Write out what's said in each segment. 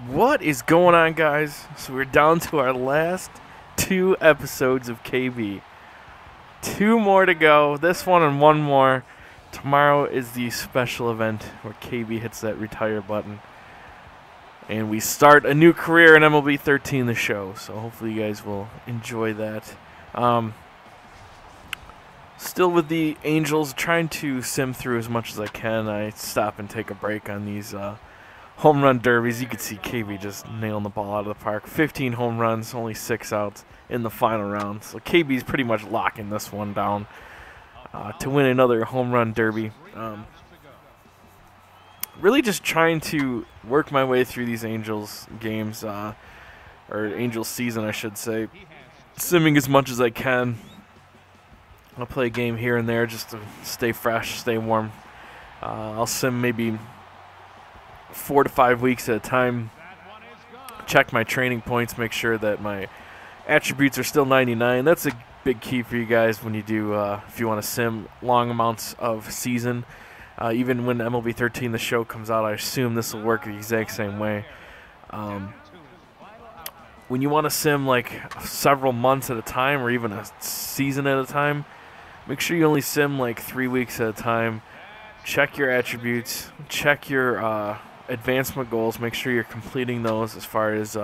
What is going on, guys? So we're down to our last 2 episodes of KB. 2 more to go. This one and 1 more. Tomorrow is the special event where KB hits that retire button. And we start a new career in MLB 13, the show. So hopefully you guys will enjoy that. Still with the Angels, trying to sim through as much as I can. I stop and take a break on these home run derbies. You could see KB just nailing the ball out of the park. 15 home runs, only 6 outs in the final round. So KB's pretty much locking this one down to win another home run derby. Really just trying to work my way through these Angels games, or Angels season, I should say. Simming as much as I can. I'll play a game here and there just to stay fresh, stay warm. I'll sim maybe 4 to 5 weeks at a time. Check my training points, make sure that my attributes are still 99. That's a big key for you guys when you do, if you want to sim long amounts of season. Even when MLB 13, the show, comes out, I assume this will work the exact same way. When you want to sim like several months at a time or even a season at a time, make sure you only sim like 3 weeks at a time. Check your attributes, check your advancement goals, make sure you're completing those as far as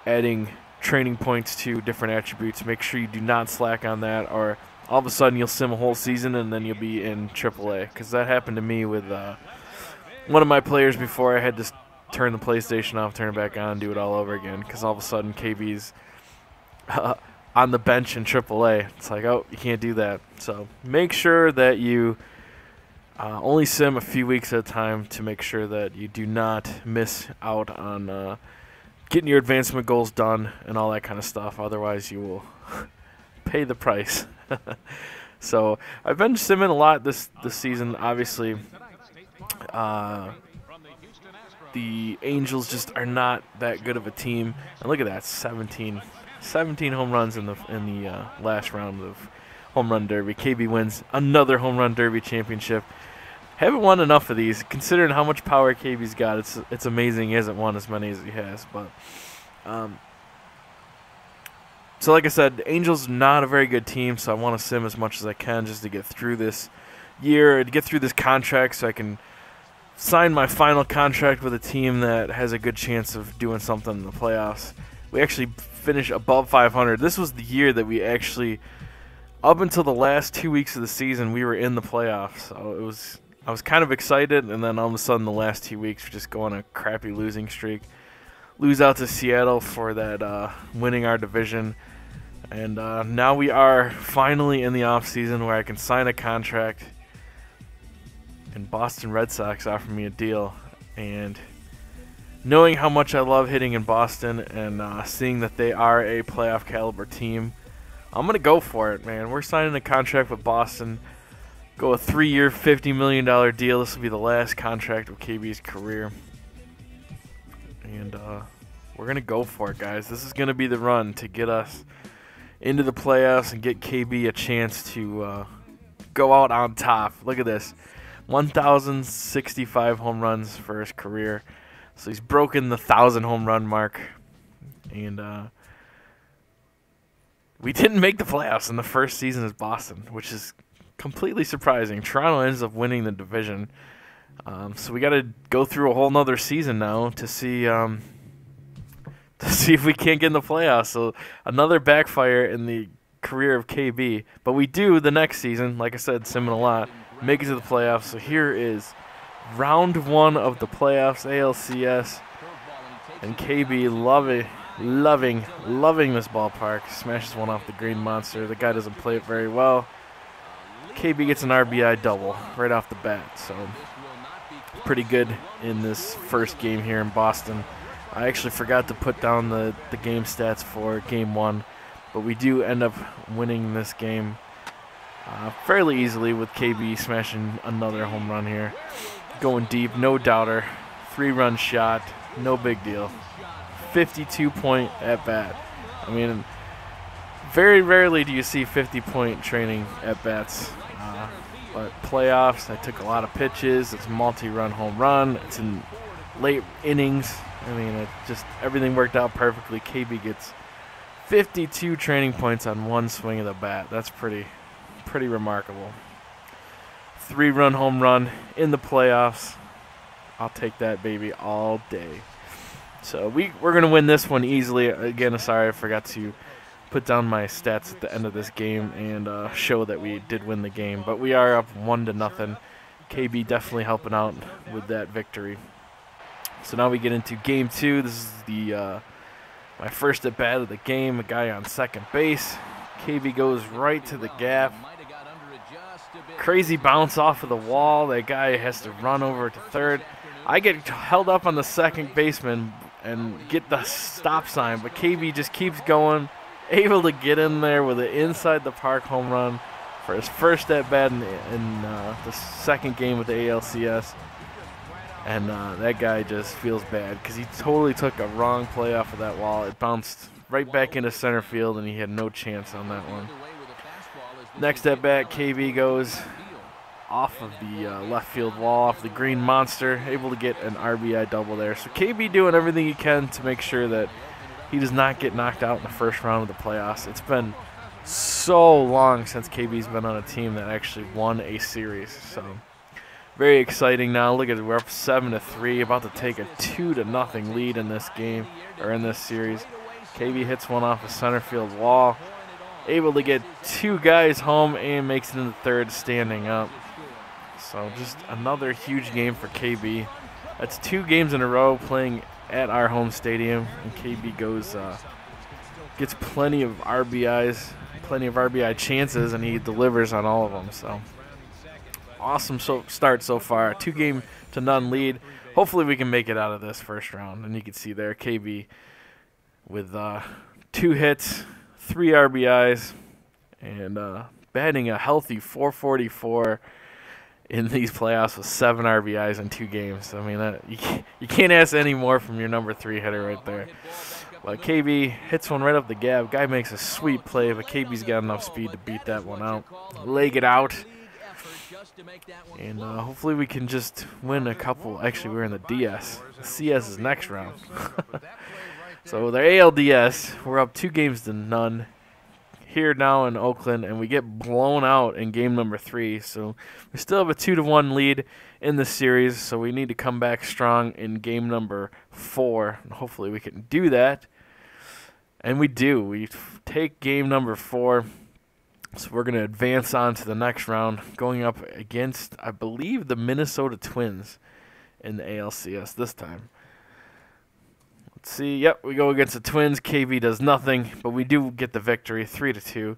adding training points to different attributes. Make sure you do not slack on that, or all of a sudden you'll sim a whole season and then you'll be in AAA, because that happened to me with one of my players before. I had to turn the PlayStation off, turn it back on, do it all over again, because all of a sudden KB's on the bench in AAA. It's like, oh, you can't do that. So make sure that you only sim a few weeks at a time to make sure that you do not miss out on getting your advancement goals done and all that kind of stuff. Otherwise, you will pay the price. So I've been simming a lot this season. Obviously, the Angels just are not that good of a team. And look at that, 17 home runs in the last round of home run derby. KB wins another home run derby championship. Haven't won enough of these, considering how much power KB's got. It's amazing he hasn't won as many as he has. But so like I said, the Angels not a very good team, so I want to sim as much as I can just to get through this year, to get through this contract, so I can sign my final contract with a team that has a good chance of doing something in the playoffs. We actually finished above 500. This was the year that we actually, up until the last 2 weeks of the season, we were in the playoffs. So I was kind of excited, and then all of a sudden the last 2 weeks we're just going a crappy losing streak. Lose out to Seattle for that winning our division. And now we are finally in the offseason where I can sign a contract. And Boston Red Sox offered me a deal. And knowing how much I love hitting in Boston and seeing that they are a playoff caliber team, I'm going to go for it, man. We're signing a contract with Boston. Go a 3-year, $50 million deal. This will be the last contract of KB's career. And we're going to go for it, guys. This is going to be the run to get us into the playoffs and get KB a chance to go out on top. Look at this. 1,065 home runs for his career. So he's broken the 1,000 home run mark. And we didn't make the playoffs in the first season as Boston, which is completely surprising. Toronto ends up winning the division. So we got to go through a whole nother season now to see if we can't get in the playoffs. So another backfire in the career of KB. But we do the next season, like I said, simming a lot, make it to the playoffs. So here is round 1 of the playoffs, ALCS. And KB loving this ballpark. Smashes one off the green monster. The guy doesn't play it very well. KB gets an RBI double right off the bat. So pretty good in this first game here in Boston. I actually forgot to put down the game stats for game 1, but we do end up winning this game fairly easily with KB smashing another home run here. Going deep, no doubter, 3-run shot, no big deal. 52-point at bat. I mean, very rarely do you see 50-point training at bats. But playoffs, I took a lot of pitches. It's a multi-run home run. It's in late innings. I mean, it just everything worked out perfectly. KB gets 52 training points on one swing of the bat. That's pretty remarkable. 3-run home run in the playoffs. I'll take that baby all day. So we're gonna win this one easily. Again, sorry I forgot to put down my stats at the end of this game and show that we did win the game. But we are up 1-0. KB definitely helping out with that victory. So now we get into game 2. This is the my first at bat of the game. A guy on second base. KB goes right to the gap. Crazy bounce off of the wall. That guy has to run over to third. I get held up on the second baseman and get the stop sign, but KB just keeps going, able to get in there with an inside the park home run for his first at bat in the second game with the ALCS. And that guy just feels bad because he totally took a wrong play off of that wall. It bounced right back into center field, and he had no chance on that one. Next at bat, KB goes off of the left field wall, off the green monster, able to get an RBI double there. So KB doing everything he can to make sure that he does not get knocked out in the first round of the playoffs. It's been so long since KB's been on a team that actually won a series. So very exciting now. Look at it, we're up 7-3, about to take a 2-0 lead in this game, or in this series. KB hits one off a center field wall, able to get 2 guys home and makes it in the third standing up. So just another huge game for KB. That's 2 games in a row playing at our home stadium, and KB goes gets plenty of RBIs, plenty of RBI chances, and he delivers on all of them. So awesome start so far. 2-0 lead. Hopefully we can make it out of this first round. And you can see there KB with 2 hits, 3 RBIs, and batting a healthy 444 in these playoffs with 7 RBIs in 2 games. I mean, you can't ask any more from your number 3 hitter right there. But KB hits one right up the gap. Guy makes a sweet play, but KB's got enough speed to beat that one out. Leg it out. And hopefully we can just win a couple. Actually, we're in the DS. The CS is next round. So with our ALDS, we're up 2-0 here now in Oakland, and we get blown out in game number 3. So we still have a 2-1 lead in the series, so we need to come back strong in game number 4, and hopefully we can do that. And we do. We take game number 4, so we're going to advance on to the next round, going up against, I believe, the Minnesota Twins in the ALCS this time. Let's see. Yep, we go against the Twins. KB does nothing, but we do get the victory, 3-2.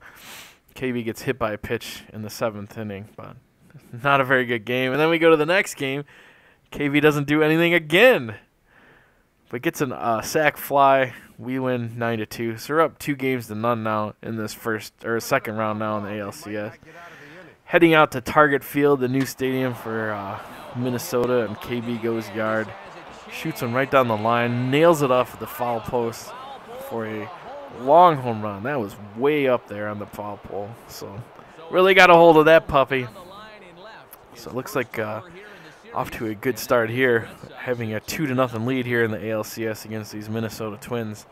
KB gets hit by a pitch in the 7th inning, but not a very good game. And then we go to the next game. KB doesn't do anything again, but gets a sac fly. We win 9-2. So we're up 2-0 now in this second round now in the ALCS. Heading out to Target Field, the new stadium for Minnesota, and KB goes yard. Shoots one right down the line, nails it off the foul post for a long home run. That was way up there on the foul pole. So really got a hold of that puppy. So it looks like off to a good start here, having a 2-0 lead here in the ALCS against these Minnesota Twins.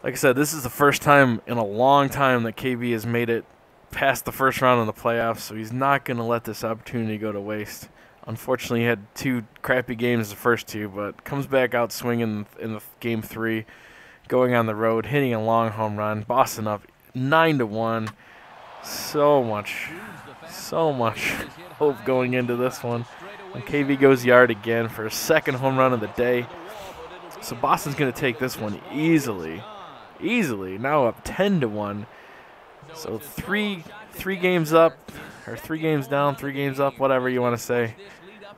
Like I said, this is the first time in a long time that KB has made it past the first round of the playoffs, so he's not going to let this opportunity go to waste. Unfortunately, he had 2 crappy games the first 2, but comes back out swinging in the game 3, going on the road, hitting a long home run. Boston up 9-1. So much hope going into this one. And KB goes yard again for a second home run of the day. So Boston's going to take this one easily. Now up 10-1. So three games up, or 3 games down, 3 games up, whatever you want to say.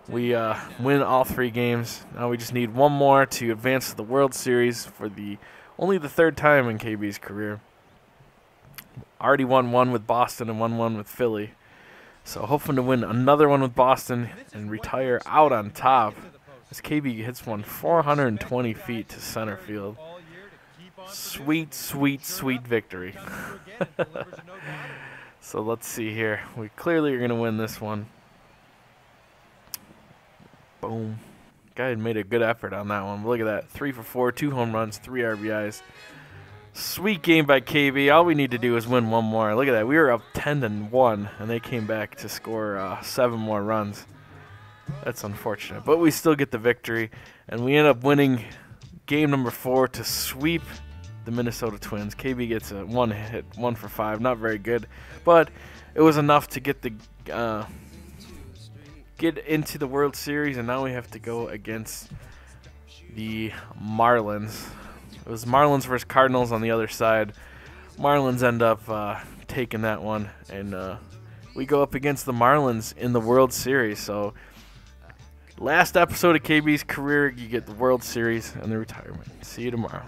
We win all 3 games. Now we just need one more to advance to the World Series for only the 3rd time in KB's career. Already won 1 with Boston and won 1 with Philly. So hoping to win another one with Boston and retire out on top as KB hits one 420 feet to center field. Sweet, sweet, sweet victory. So let's see here. We clearly are going to win this one. Boom. Guy made a good effort on that one. But look at that. 3 for 4, 2 home runs, 3 RBIs. Sweet game by KB. All we need to do is win one more. Look at that. We were up 10-1, and they came back to score 7 more runs. That's unfortunate. But we still get the victory, and we end up winning game number 4 to sweep the Minnesota Twins. KB gets a 1 hit, 1 for 5. Not very good, but it was enough to get the get into the World Series, and now we have to go against the Marlins. It was Marlins versus Cardinals on the other side. Marlins end up taking that one, and we go up against the Marlins in the World Series. So last episode of KB's career, you get the World Series and the retirement. See you tomorrow.